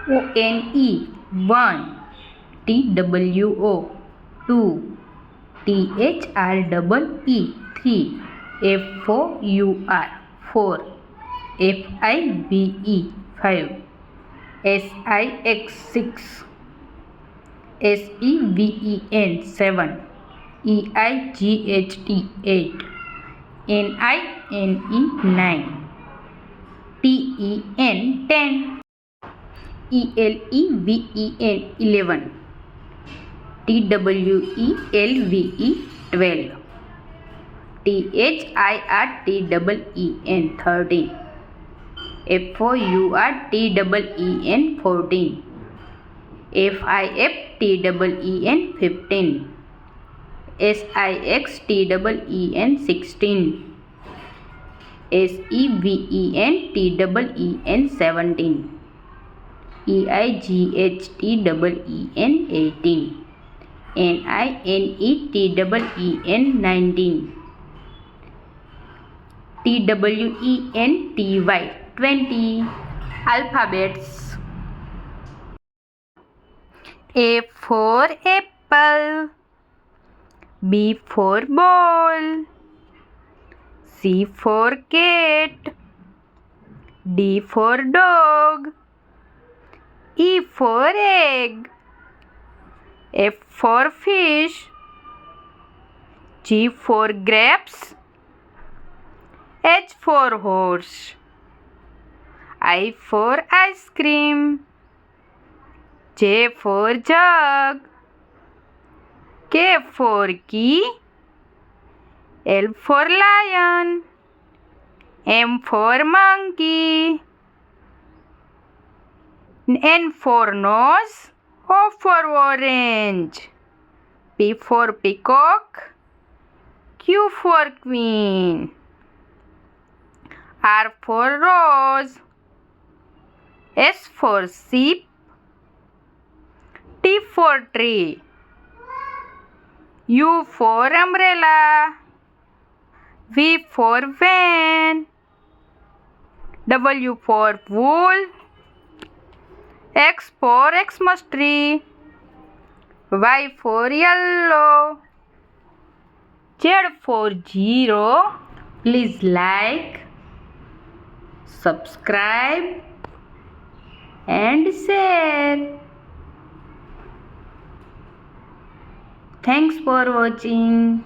ONE 1, TWO 2, THREE 3, FOUR 4, FIVE 5, SIX 6, SEVEN 7, EIGHT 8, NINE 9, TEN 10, ELEVEN 11, TWELVE 12, THIRTEEN 13, FOURTEEN 14, FIFTEEN 15, SIXTEEN 16, SEVENTEEN 17, EIGHTEEN 18, NINETEEN 19, TWENTY 20. Alphabets. A for apple, B for ball, C for cat, D for dog, E for egg, F for fish, G for grapes, H for horse, I for ice cream, J for jug, K for key, L for lion, M for monkey, N for nose, O for orange, P for peacock, Q for queen, R for rose, S for sheep, T for tree, U for umbrella, V for van, W for wool, X for Xmas tree, Y for yellow, Z for zero. Please like, subscribe and share. Thanks for watching.